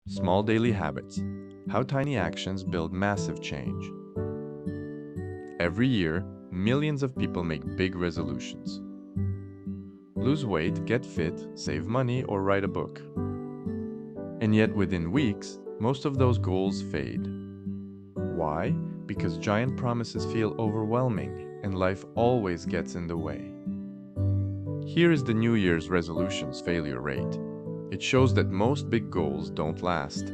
Small daily habits. How tiny actions build massive change. Every year, millions of people make big resolutions. Lose weight, get fit, save money, or write a book. And yet within weeks, most of those goals fade. Why? Because giant promises feel overwhelming and life always gets in the way. Here is the New Year's resolutions failure rate. It shows that most big goals don't last.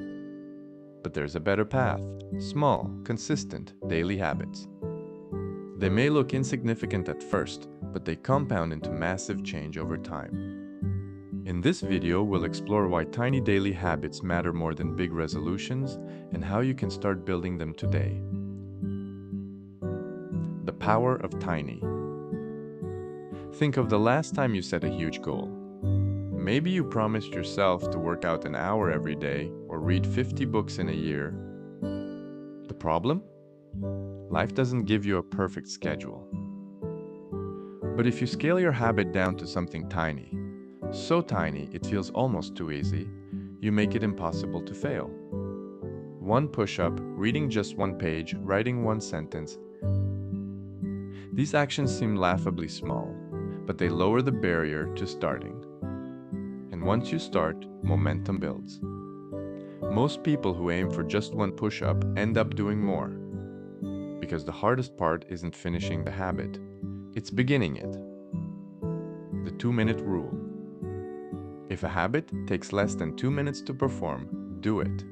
But there's a better path. Small, consistent, daily habits. They may look insignificant at first, but they compound into massive change over time. In this video, we'll explore why tiny daily habits matter more than big resolutions and how you can start building them today. The power of tiny. Think of the last time you set a huge goal. Maybe you promised yourself to work out an hour every day or read 50 books in a year. The problem? Life doesn't give you a perfect schedule. But if you scale your habit down to something tiny, so tiny it feels almost too easy, you make it impossible to fail. One push-up, reading just one page, writing one sentence. These actions seem laughably small, but they lower the barrier to starting. And once you start, momentum builds. Most people who aim for just one push-up end up doing more. Because the hardest part isn't finishing the habit, it's beginning it. The 2-minute rule. If a habit takes less than 2 minutes to perform, do it.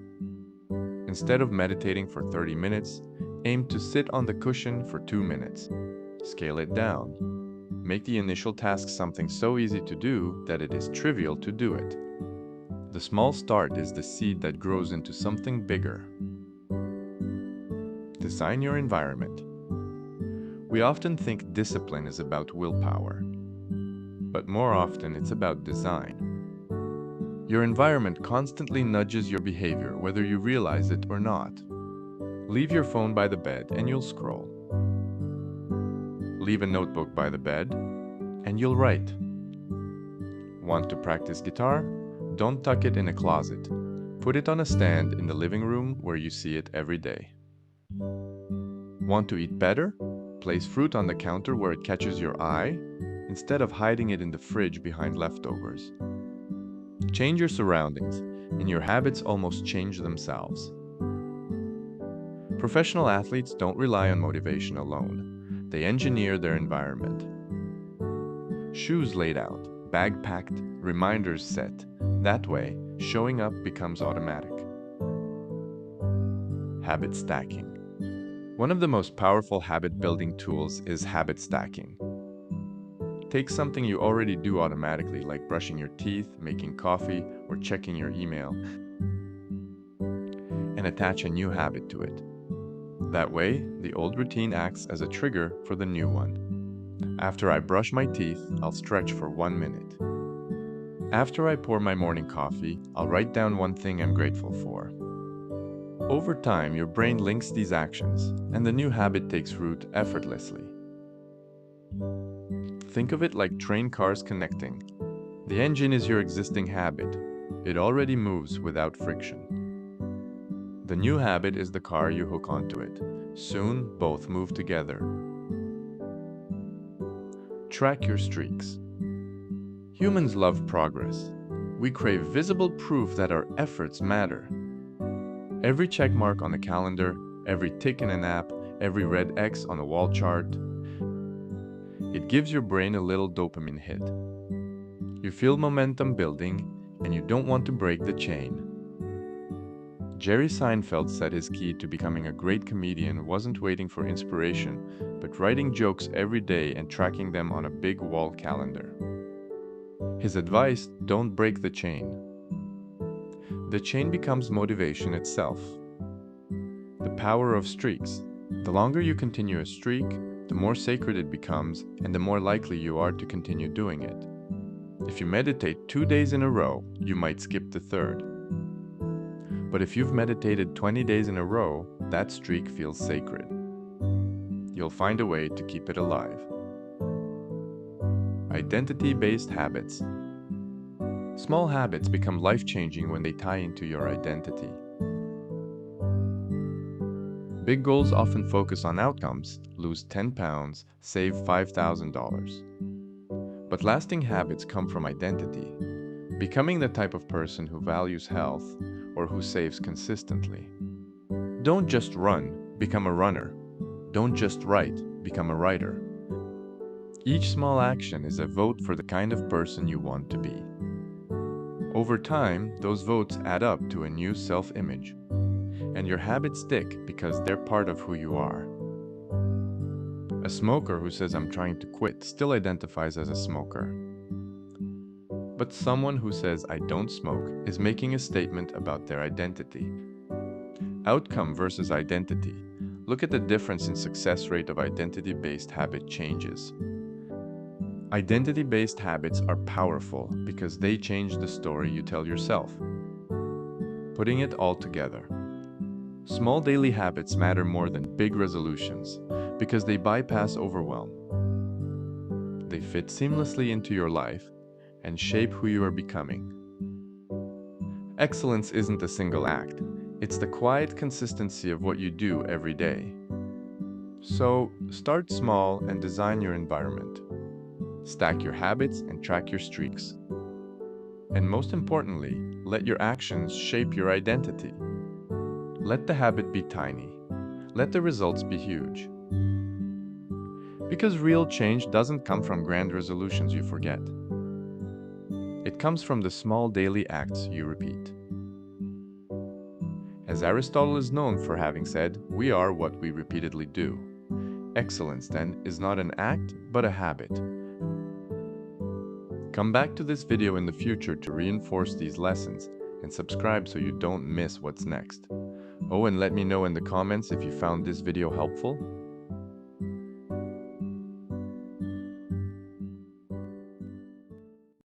Instead of meditating for 30 minutes, aim to sit on the cushion for 2 minutes. Scale it down. Make the initial task something so easy to do that it is trivial to do it. The small start is the seed that grows into something bigger. Design your environment. We often think discipline is about willpower, but more often it's about design. Your environment constantly nudges your behavior whether you realize it or not. Leave your phone by the bed and you'll scroll. Leave a notebook by the bed and you'll write. Want to practice guitar? Don't tuck it in a closet. Put it on a stand in the living room where you see it every day. Want to eat better? Place fruit on the counter where it catches your eye, instead of hiding it in the fridge behind leftovers. Change your surroundings, and your habits almost change themselves. Professional athletes don't rely on motivation alone. They engineer their environment. Shoes laid out, bag packed, reminders set. That way, showing up becomes automatic. Habit stacking. One of the most powerful habit-building tools is habit stacking. Take something you already do automatically, like brushing your teeth, making coffee, or checking your email, and attach a new habit to it. That way, the old routine acts as a trigger for the new one. After I brush my teeth, I'll stretch for 1 minute. After I pour my morning coffee, I'll write down one thing I'm grateful for. Over time, your brain links these actions, and the new habit takes root effortlessly. Think of it like train cars connecting. The engine is your existing habit. It already moves without friction. The new habit is the car you hook onto it. Soon, both move together. Track your streaks. Humans love progress. We crave visible proof that our efforts matter. Every check mark on a calendar, every tick in an app, every red X on a wall chart. It gives your brain a little dopamine hit. You feel momentum building, and you don't want to break the chain. Jerry Seinfeld said his key to becoming a great comedian wasn't waiting for inspiration, but writing jokes every day and tracking them on a big wall calendar. His advice: don't break the chain. The chain becomes motivation itself. The power of streaks. The longer you continue a streak, the more sacred it becomes and the more likely you are to continue doing it. If you meditate 2 days in a row, you might skip the third. But if you've meditated 20 days in a row, that streak feels sacred. You'll find a way to keep it alive. Identity-based habits. Small habits become life-changing when they tie into your identity. Big goals often focus on outcomes: lose 10 pounds, save $5,000. But lasting habits come from identity, becoming the type of person who values health or who saves consistently. Don't just run, become a runner. Don't just write, become a writer. Each small action is a vote for the kind of person you want to be. Over time, those votes add up to a new self-image, and your habits stick because they're part of who you are. A smoker who says I'm trying to quit still identifies as a smoker. But someone who says I don't smoke is making a statement about their identity. Outcome versus identity. Look at the difference in success rate of identity-based habit changes. Identity-based habits are powerful because they change the story you tell yourself. Putting it all together. Small daily habits matter more than big resolutions because they bypass overwhelm. They fit seamlessly into your life and shape who you are becoming. Excellence isn't a single act. It's the quiet consistency of what you do every day. So, start small and design your environment. Stack your habits and track your streaks. And most importantly, let your actions shape your identity. Let the habit be tiny. Let the results be huge. Because real change doesn't come from grand resolutions you forget. It comes from the small daily acts you repeat. As Aristotle is known for having said, we are what we repeatedly do. Excellence, then, is not an act, but a habit. Come back to this video in the future to reinforce these lessons and subscribe so you don't miss what's next. Oh, and let me know in the comments if you found this video helpful.